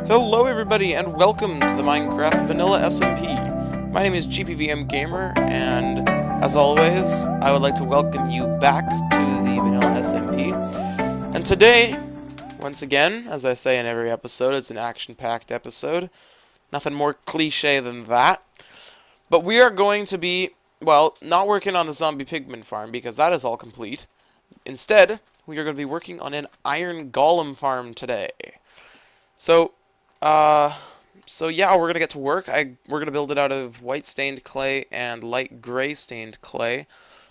Hello everybody and welcome to the Minecraft Vanilla SMP. My name is GPVM Gamer and as always I would like to welcome you back to the Vanilla SMP. And today, once again, as I say in every episode, it's an action-packed episode. Nothing more cliche than that. But we are going to be, well, not working on the zombie pigman farm because that is all complete. Instead, we are going to be working on an Iron Golem farm today. So yeah, we're gonna get to work. We're gonna build it out of white stained clay and light gray stained clay,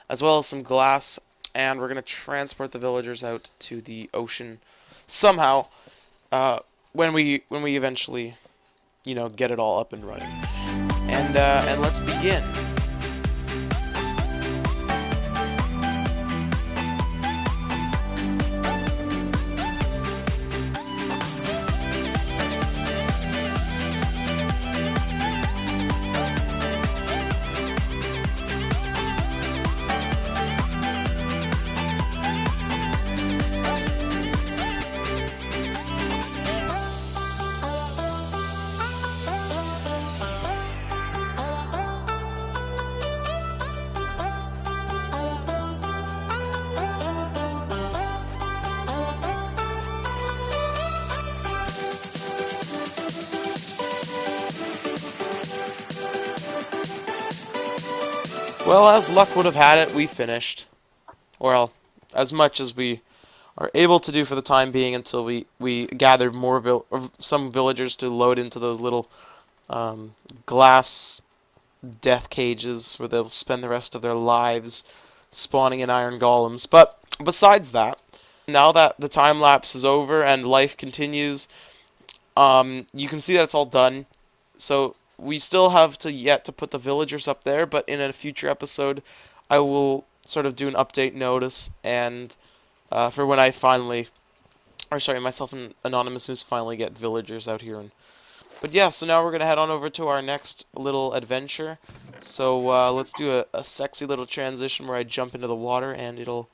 as well as some glass, and we're gonna transport the villagers out to the ocean somehow. When we eventually, get it all up and running. And let's begin. Well, as luck would have had it, we finished. Well, as much as we are able to do for the time being until we gather some villagers to load into those little glass death cages where they'll spend the rest of their lives spawning in iron golems. But besides that, now that the time lapse is over and life continues, you can see that it's all done. So we still have yet to put the villagers up there, but in a future episode, I will sort of do an update notice and for when I finally, myself and Anonymous Moose finally get villagers out here. But yeah, so now we're gonna head on over to our next little adventure. So let's do a sexy little transition where I jump into the water and it'll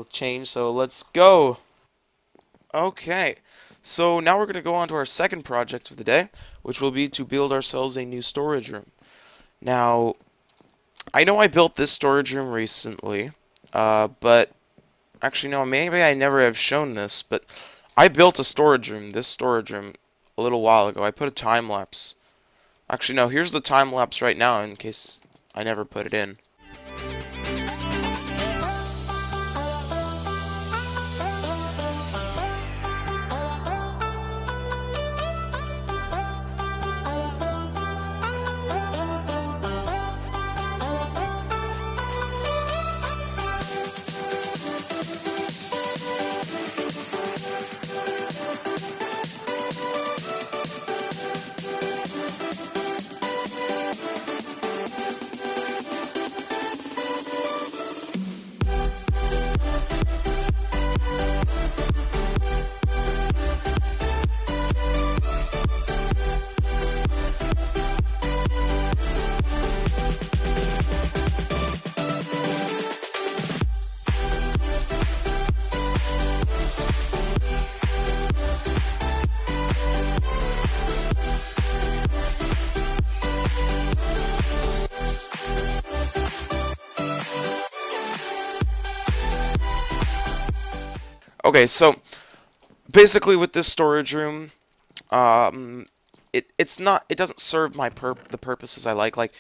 change. So let's go. Okay. So now we're going to go on to our second project of the day, which will be to build ourselves a new storage room. Now, I know I built this storage room recently, but actually no, maybe I never have shown this, but I built this storage room, a little while ago. I put a time lapse. Actually no, here's the time lapse right now in case I never put it in. Okay, so basically with this storage room, it doesn't serve the purposes I like. Like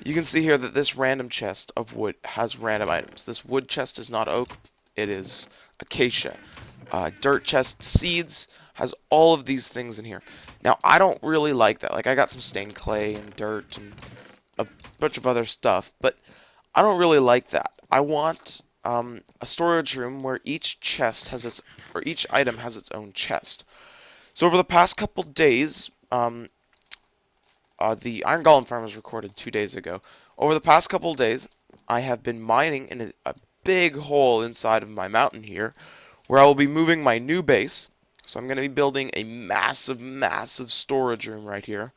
you can see here that this random chest of wood has random items. This wood chest is not oak, it is acacia. Dirt chest seeds has all of these things in here. Now I don't really like that. Like I got some stained clay and dirt and a bunch of other stuff, but I don't really like that. I want a storage room where each item has its own chest. So over the past couple days, the Iron Golem farm was recorded 2 days ago. Over the past couple days, I have been mining in a big hole inside of my mountain here, where I will be moving my new base. So I'm going to be building a massive, massive storage room right here.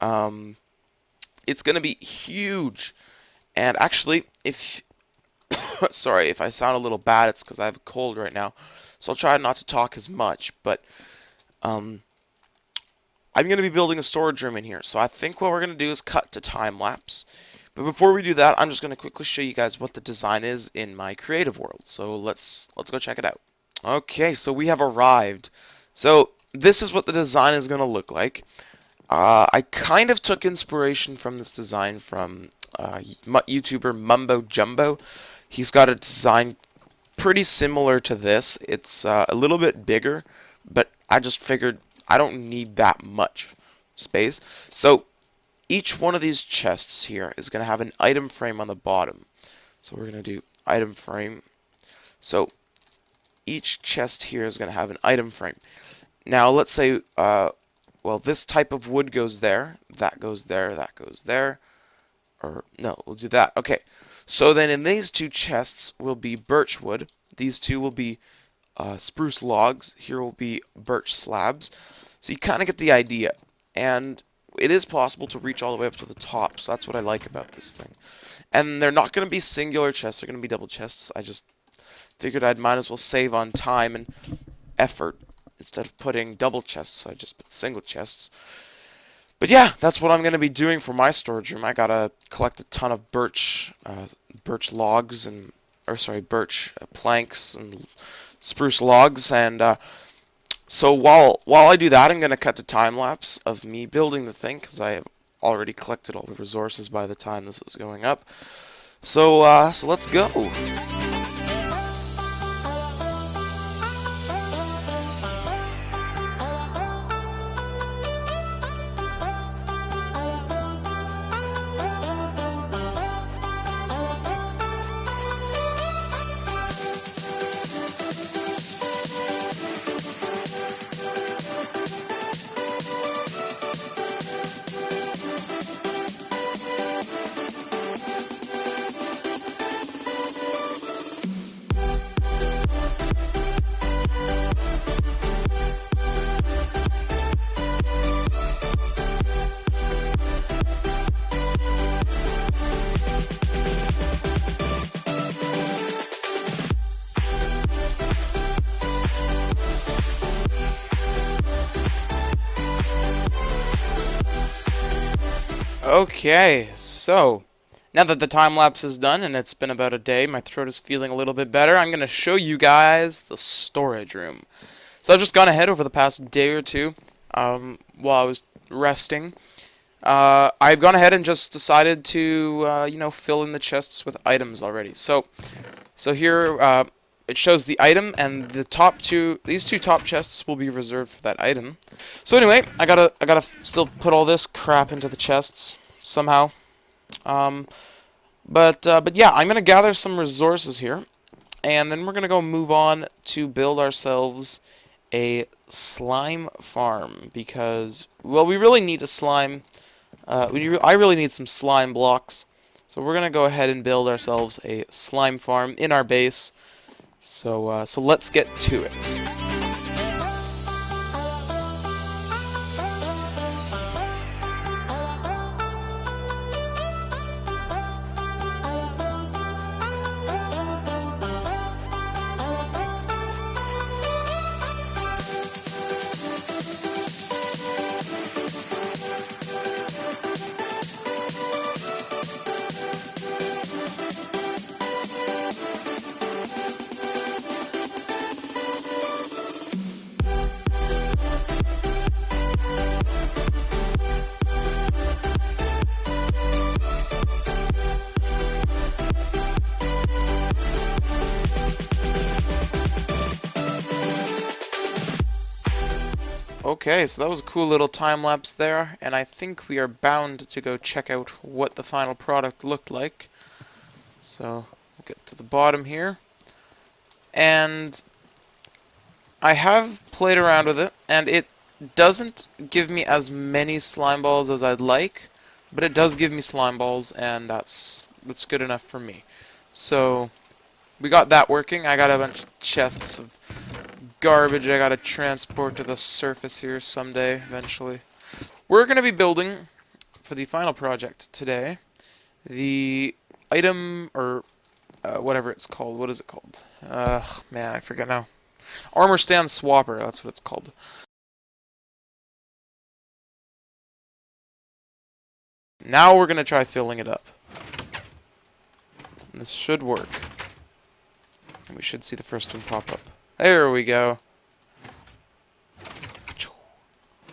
It's going to be huge. And actually, sorry if I sound a little bad, it's because I have a cold right now. So I'll try not to talk as much, but I'm going to be building a storage room in here. So I think what we're going to do is cut to time lapse. But before we do that, I'm just going to quickly show you guys what the design is in my creative world. So let's go check it out. Okay, so we have arrived. So this is what the design is going to look like. I kind of took inspiration from this design from YouTuber Mumbo Jumbo. He's got a design pretty similar to this. It's a little bit bigger, but I just figured I don't need that much space. So each one of these chests here is going to have an item frame on the bottom. So we're going to do item frame. So each chest here is going to have an item frame. Now let's say, well, this type of wood goes there, that goes there, that goes there. Or, no, we'll do that. Okay, so then in these two chests will be birch wood. These two will be spruce logs. Here will be birch slabs. So you kind of get the idea. And it is possible to reach all the way up to the top, so that's what I like about this thing. And they're not going to be singular chests, they're going to be double chests. I just figured I might as well save on time and effort. Instead of putting double chests, I just put single chests. But yeah, that's what I'm going to be doing for my storage room. I gotta collect a ton of birch logs and, birch planks and spruce logs. And so while I do that, I'm going to cut the time lapse of me building the thing because I have already collected all the resources by the time this is going up. So let's go. Okay, so now that the time lapse is done and it's been about a day, my throat is feeling a little bit better. I'm going to show you guys the storage room. So I've just gone ahead over the past day or two while I was resting. I've gone ahead and just decided to, fill in the chests with items already. So here it shows the item, and these two top chests will be reserved for that item. So anyway, I gotta still put all this crap into the chests somehow. But yeah, I'm gonna gather some resources here, and then we're gonna go move on to build ourselves a slime farm because, well, we really need a slime. I really need some slime blocks, so we're gonna go ahead and build ourselves a slime farm in our base. So let's get to it. Okay, so that was a cool little time lapse there, and I think we are bound to go check out what the final product looked like. So we'll get to the bottom here, and I have played around with it, and it doesn't give me as many slime balls as I'd like, but it does give me slime balls, and that's good enough for me. So we got that working. I got a bunch of chests of garbage I gotta transport to the surface here someday, eventually. We're gonna be building, for the final project today, the item, or whatever it's called. What is it called? Man, I forget now. Armor stand swapper, that's what it's called. Now we're going to try filling it up. And this should work. And we should see the first one pop up. There we go.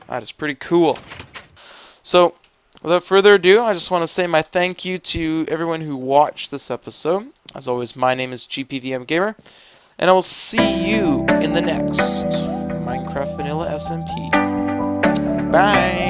That is pretty cool. So, without further ado, I just want to say my thank you to everyone who watched this episode. As always, my name is GPVM Gamer, and I will see you in the next Minecraft Vanilla SMP. Bye!